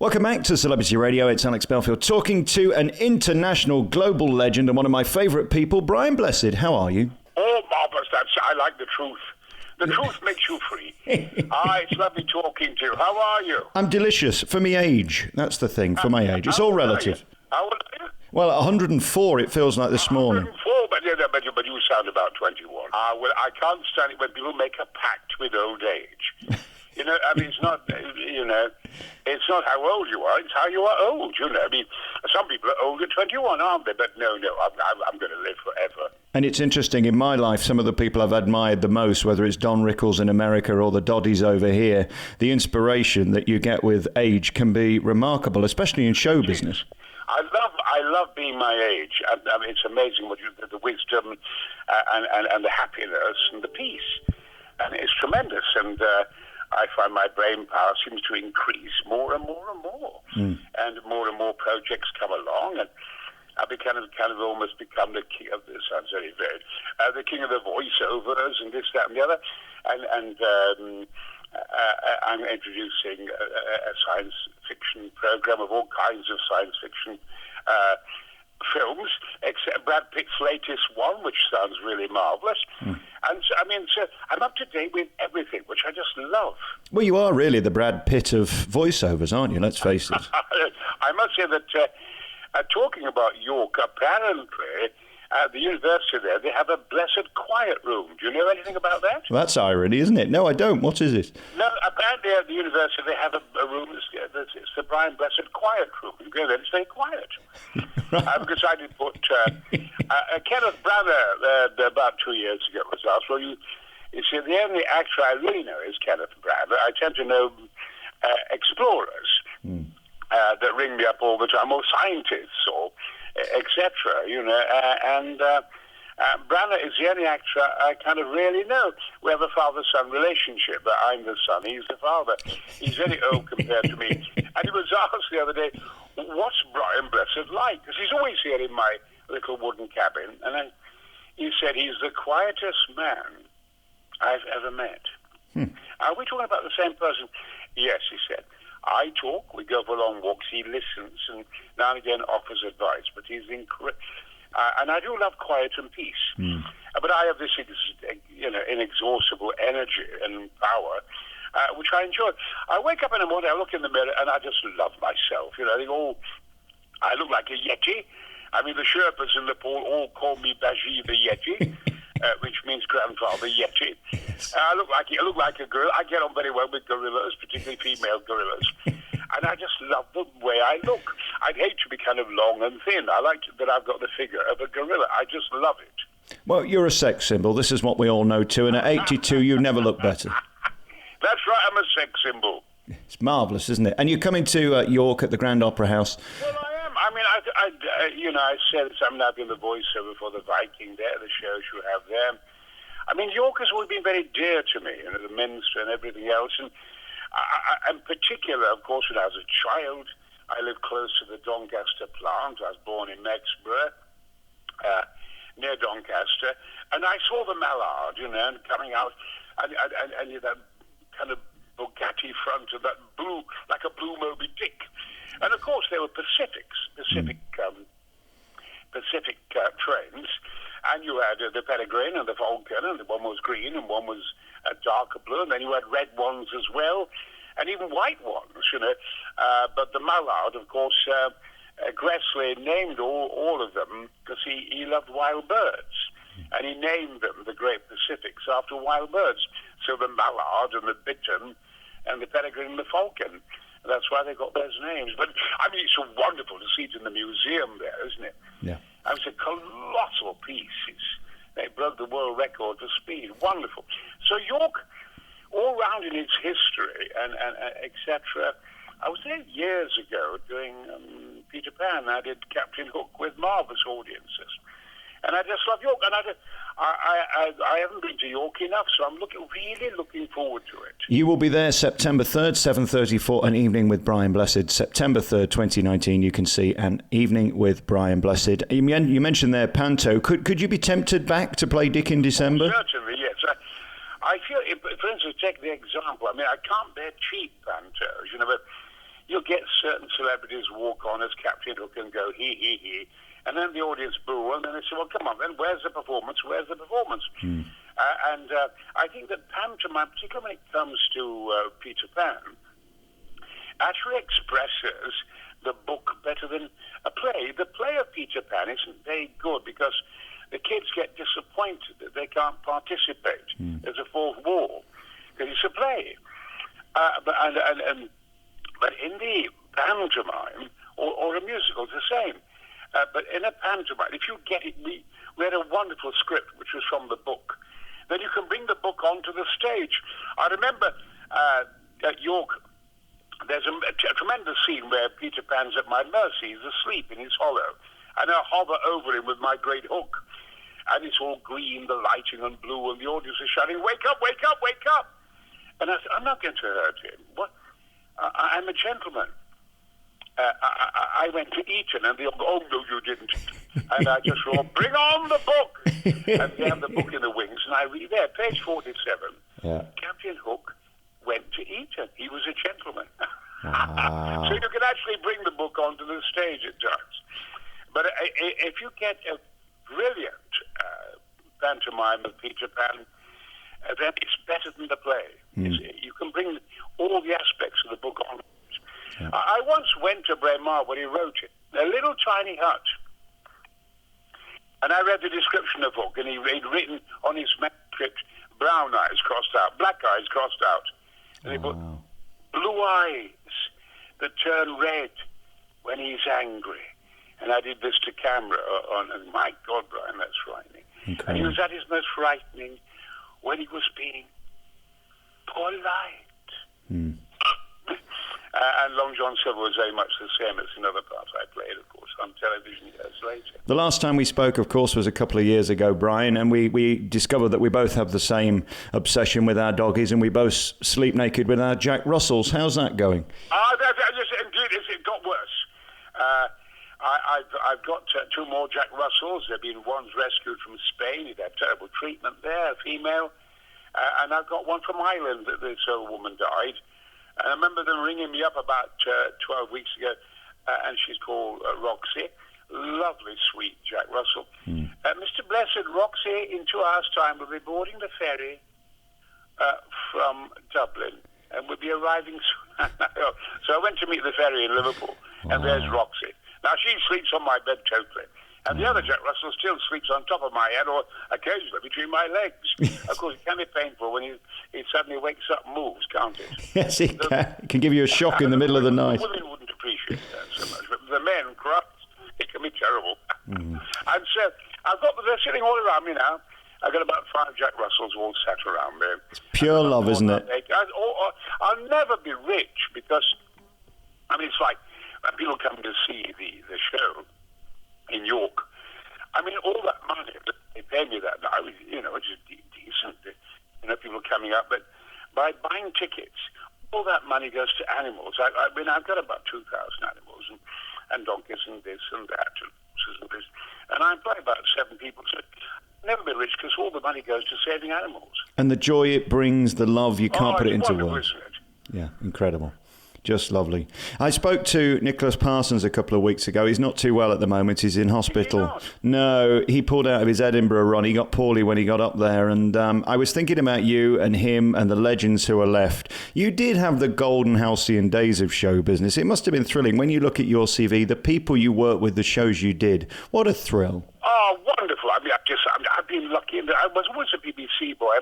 Welcome back to Celebrity Radio. It's Alex Belfield talking to an international global legend and one of my favourite people, Brian Blessed. How are you? Oh, marvellous. I like the truth. The truth makes you free. It's lovely talking to you. How are you? I'm delicious. For my age. That's the thing, for my age. It's all relative. How old are you? Well, 104 it feels like this morning. 104, but you sound about 21. Well, I can't stand it when people make a pact with old age. You know, I mean, it's not how old you are, it's how you are old, you know. I mean, some people are old at 21, aren't they? But no, I'm going to live forever. And it's interesting, in my life, some of the people I've admired the most, whether it's Don Rickles in America or the Doddies over here, the inspiration that you get with age can be remarkable, especially in show business. I love being my age. I mean, it's amazing what the wisdom and the happiness and the peace. And it's tremendous. And I find my brain power seems to increase more and more and more. And more projects come along. And I've kind of almost become the king of this. Sounds very vague. The king of the voiceovers and this, that, and the other. And I'm introducing a science fiction program of all kinds of science fiction films, except Brad Pitt's latest one, which sounds really marvellous. And so, I mean, so I'm up to date with everything, which I just love. Well, you are really the Brad Pitt of voiceovers, aren't you? Let's face it. I must say that talking about York, apparently at the university there, they have a blessed quiet room. Do you know anything about that? Well, that's irony, isn't it? No, I don't. What is it? No, apparently at the university they have a room, it's the Brian Blessed quiet room. You go there, it's very quiet. I've decided to put Kenneth Branagh, about 2 years ago, was asked, well, you see, the only actor I really know is Kenneth Branagh. I tend to know explorers that ring me up all the time, or scientists, or etc. You know, and Branagh is the only actor I kind of really know. We have a father-son relationship, but I'm the son, he's the father. He's very old compared to me. And he was asked the other day, what's Brian Blessed like? Because he's always here in my little wooden cabin. And then he said, he's the quietest man I've ever met. Are we talking about the same person? Yes, he said. I talk, we go for long walks, he listens, and now and again offers advice, but he's and I do love quiet and peace. But I have this, inexhaustible energy and power, which I enjoy. I wake up in the morning, I look in the mirror, and I just love myself. You know, I think, I look like a Yeti. I mean, the Sherpas in Nepal all call me Baji the Yeti. Which means grandfather Yeti. I look like a gorilla. I get on very well with gorillas, particularly female gorillas. And I just love the way I look. I'd hate to be kind of long and thin. I like that I've got the figure of a gorilla. I just love it. Well, you're a sex symbol. This is what we all know too. And at 82, you never look better. That's right. I'm a sex symbol. It's marvellous, isn't it? And you're coming to York at the Grand Opera House. Well, I am. I mean, I said I've been the voiceover for the Viking there, the shows you have there. I mean, York has always been very dear to me, you know, the Minster and everything else. And in particular, of course, when I was a child, I lived close to the Doncaster plant. I was born in Mexborough, near Doncaster. And I saw the mallard, you know, and coming out, and that kind of Bugatti front and that blue, like a blue Moby Dick. And of course there were Pacific trains, and you had the Peregrine and the Falcon, and one was green and one was a darker blue, and then you had red ones as well, and even white ones, you know. But the mallard, of course, Gressley named all of them because he loved wild birds, and he named them the Great Pacifics after wild birds. So the mallard and the bittern and the peregrine and the falcon. That's why they got those names. But, I mean, it's so wonderful to see it in the museum there, isn't it? Yeah. And it's a colossal piece. They broke the world record for speed. Wonderful. So York, all round in its history and etc. I was there years ago doing Peter Pan. I did Captain Hook with marvellous audiences. And I just love York. And I haven't been to York enough, so I'm really looking forward to it. You will be there September 3rd, 7:30 for An Evening with Brian Blessed. September 3rd, 2019, you can see An Evening with Brian Blessed. You mentioned there Panto. Could you be tempted back to play Dick in December? Certainly, yes. I feel, for instance, take the example. I mean, I can't bear cheap pantos, you know, but you'll get certain celebrities walk on as Captain Hook and go, he. And then the audience boo, and then they say, well, come on, then where's the performance? Where's the performance? And I think that pantomime, particularly when it comes to Peter Pan, actually expresses the book better than a play. The play of Peter Pan isn't very good because the kids get disappointed that they can't participate. There's a fourth wall because it's a play. But in the pantomime or a musical, it's the same. But in a pantomime, if you get it, we had a wonderful script which was from the book. Then you can bring the book onto the stage. I remember at York, there's a tremendous scene where Peter Pan's at my mercy. He's asleep in his hollow. And I hover over him with my great hook. And it's all green, the lighting, and blue, and the audience is shouting, wake up, wake up, wake up. And I said, I'm not going to hurt him. What? I'm a gentleman. I went to Eton, and they all go, oh, no, you didn't. And I just roared, bring on the book. And they have the book in the wings, and I read there, page 47. Yeah. Captain Hook went to Eton. He was a gentleman. So you can actually bring the book onto the stage at times. But if you get a brilliant pantomime of Peter Pan, then it's better than the play. You can bring all the aspects of the book on. Yeah. I once went to Braemar when he wrote it, a little tiny hut. And I read the description of Hook, and he'd written on his manuscript, brown eyes crossed out, black eyes crossed out. And he put blue eyes that turn red when he's angry. And I did this to camera and my God, Brian, that's frightening. Okay. And he was at his most frightening when he was being polite. And Long John Silver was very much the same as another part I played, of course, on television years later. The last time we spoke, of course, was a couple of years ago, Brian, and we discovered that we both have the same obsession with our doggies, and we both sleep naked with our Jack Russells. How's that going? Indeed, it got worse. I've got two more Jack Russells. One's rescued from Spain. He'd had terrible treatment there, a female. And I've got one from Ireland. This old woman died. And I remember them ringing me up about 12 weeks ago, and she's called Roxy. Lovely, sweet Jack Russell. Mr. Blessed, Roxy, in 2 hours' time, will be boarding the ferry from Dublin, and will be arriving soon. So I went to meet the ferry in Liverpool, and there's Roxy. Now, she sleeps on my bed totally. And the other Jack Russell still sleeps on top of my head or occasionally between my legs. Of course, it can be painful when he suddenly wakes up and moves, can't it? Yes, it can. It can give you a shock in the middle of the night. Women wouldn't appreciate that so much, but the men, Christ, it can be terrible. And so they're sitting all around me now. I've got about 5 Jack Russells all sat around me. It's pure love, isn't it? I'll never be rich because, it's like people come to see the show in York. All that money that they pay me that night, which is decent, people coming up, but by buying tickets, all that money goes to animals. I've got about 2,000 animals and donkeys and this and that and horses and this, and I employ about 7 people, so I'll never be rich because all the money goes to saving animals. And the joy it brings, the love, you can't put it into words. Isn't it? Yeah, incredible. Just lovely. I spoke to Nicholas Parsons a couple of weeks ago. He's not too well at the moment. He's in hospital. No, he pulled out of his Edinburgh run. He got poorly when he got up there. And I was thinking about you and him and the legends who are left. You did have the golden halcyon days of show business. It must have been thrilling. When you look at your CV, the people you worked with, the shows you did, what a thrill. Oh, wonderful. I've been lucky. I was always a BBC boy.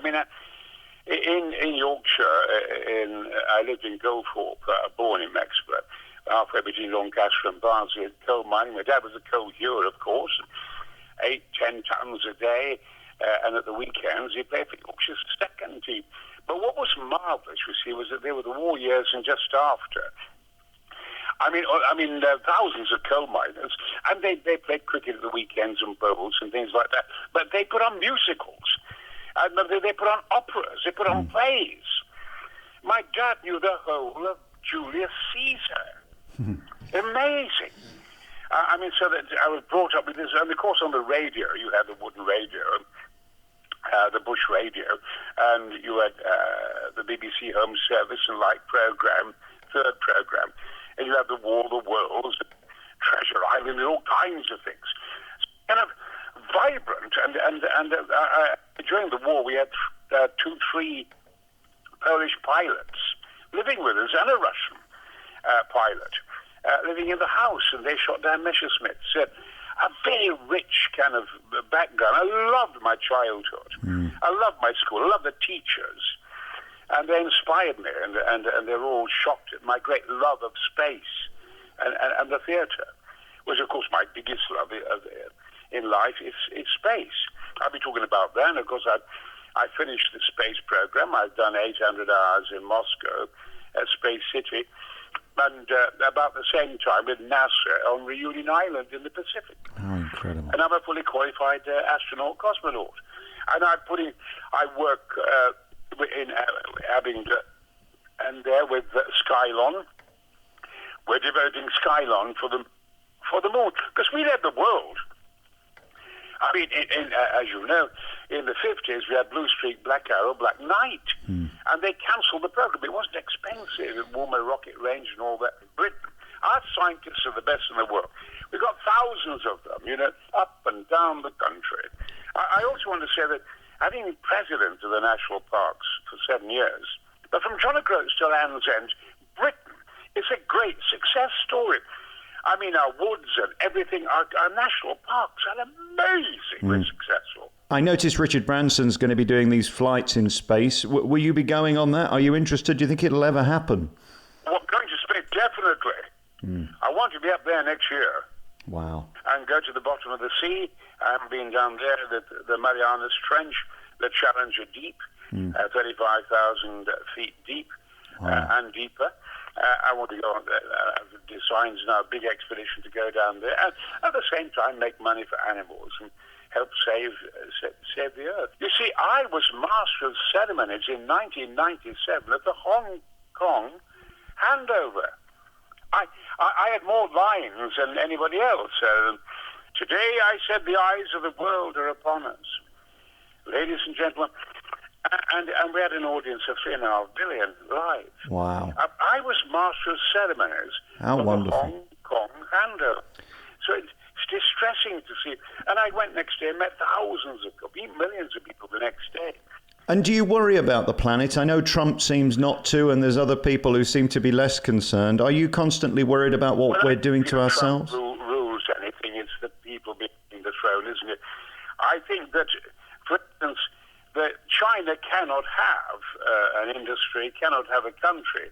In Yorkshire, I lived in Goldthorpe, born in Mexborough, halfway between Doncaster and Barnsley, coal mining. My dad was a coal hewer, of course, 8-10 tons a day, and at the weekends he played for Yorkshire's second team. But what was marvellous, you see, was that they were the war years and just after. Thousands of coal miners, and they played cricket at the weekends and bowls and things like that, but they put on musicals. They put on operas. They put on plays. My dad knew the whole of Julius Caesar. Amazing. So that I was brought up with this. And, of course, on the radio, you had the wooden radio, the bush radio, and you had the BBC Home Service and Light programme, third programme. and you have the War of the Worlds, Treasure Island, and all kinds of things. Kind of vibrant, and during the war we had 2-3 Polish pilots living with us, and a Russian pilot living in the house, and they shot down Messerschmitts. A very rich kind of background. I loved my childhood. I loved my school. I loved the teachers. And they inspired me, and they're all shocked at my great love of space and the theatre, which, of course, my biggest love in life is space. I'll be talking about that. And, of course, I finished the space program. I've done 800 hours in Moscow at Space City, and about the same time with NASA on Reunion Island in the Pacific. Oh, incredible. And I'm a fully qualified astronaut, cosmonaut. And I work in Abingdon, and there with Skylon. We're devoting Skylon for the moon, because we led the world. I mean, as you know, in the 50s, we had Blue Streak, Black Arrow, Black Knight, and they cancelled the program. It wasn't expensive, it won a rocket range and all that. Britain, our scientists are the best in the world. We've got thousands of them, up and down the country. I also want to say that having been president of the national parks for 7 years, but from John O'Groats to Land's End, Britain is a great success story. I mean, our woods and everything, our national parks are amazingly successful. I noticed Richard Branson's going to be doing these flights in space. Will you be going on that? Are you interested? Do you think it'll ever happen? Well, going to space, definitely. I want to be up there next year. Wow. And go to the bottom of the sea. I've been down there, the Marianas Trench, the Challenger Deep, 35,000 feet deep and deeper. I want to go on there. Design's now a big expedition to go down there, and at the same time make money for animals and help save the earth. You see, I was master of ceremonies in 1997 at the Hong Kong handover. I had more lines than anybody else. Today I said the eyes of the world are upon us. Ladies and gentlemen, and we had an audience of 3.5 billion live. Wow. I was master of ceremonies How wonderful. the Hong Kong handover. So it's distressing to see. And I went next day and met thousands of people, millions of people the next day. And do you worry about the planet? I know Trump seems not to, and there's other people who seem to be less concerned. Are you constantly worried about what we're doing to ourselves? Trump rules anything. It's the people being the throne, isn't it? I think that, for instance, that China cannot have an industry, cannot have a country,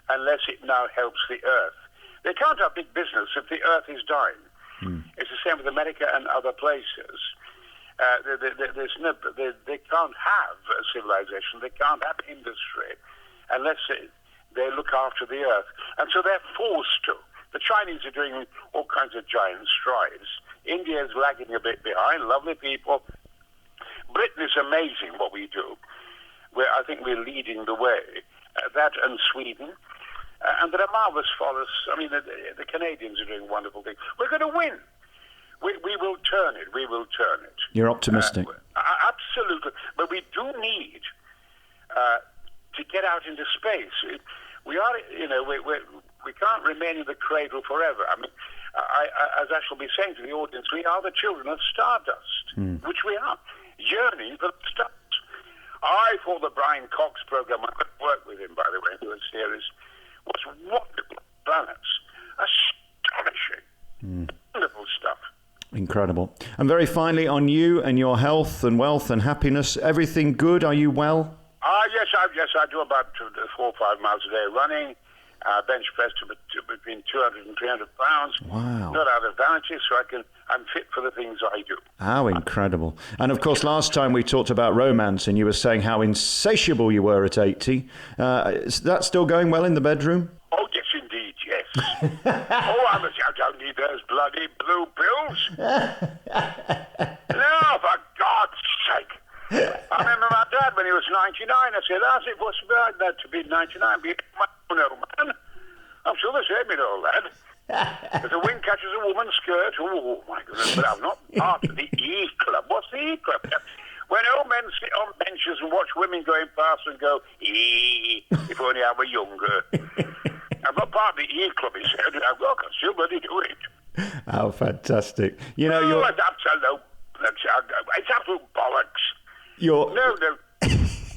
unless it now helps the earth. They can't have big business if the earth is dying. It's the same with America and other places. They can't have a civilization, they can't have industry, unless they look after the earth. And so they're forced to. The Chinese are doing all kinds of giant strides. India is lagging a bit behind, lovely people. Britain is amazing what we do. I think we're leading the way. That and Sweden. And there are marvellous forests. I mean, the Canadians are doing wonderful things. We're going to win. We will turn it. We will turn it. You're optimistic. Absolutely. But we do need to get out into space. We are, we can't remain in the cradle forever. I mean, as I shall be saying to the audience, we are the children of stardust, which we are, yearning for the stars. I thought the Brian Cox program, I could work with him, by the way, in the series, was wonderful. Planets. Astonishing. Wonderful stuff. Incredible. And very finally, on you and your health and wealth and happiness, everything good? Are you well? Yes, I do about 4 or 5 miles a day running. Bench press to between 200 and 300 pounds. Wow. Not out of vanity, so I'm fit for the things I do. How incredible. And of course, last time we talked about romance and you were saying how insatiable you were at 80. Is that still going well in the bedroom? Oh, yes, indeed, yes. I don't need those bloody blue pills. No, for God's sake. I remember my dad when he was 99. I said, how's it possible that to be 99? Be my old man. I'm sure the same, old lad. If the wind catches a woman's skirt, oh my goodness, but I'm not part of the E Club. What's the E Club? When old men sit on benches and watch women going past and go, if only I were younger. I'm not part of the E Club, he said. still bloody do it. How fantastic. You know, It's absolute bollocks. you're No.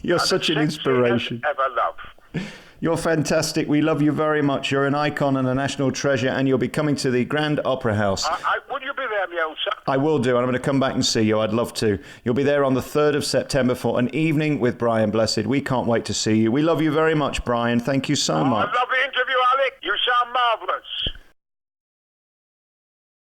you're such an inspiration. Ever love. You're fantastic. We love you very much. You're an icon and a national treasure, and you'll be coming to the Grand Opera House. Would you be there, Elsa? I will do, and I'm going to come back and see you. I'd love to. You'll be there on the 3rd of September for an evening with Brian Blessed. We can't wait to see you. We love you very much, Brian. Thank you so much. I love the interview, Alec. You sound marvellous.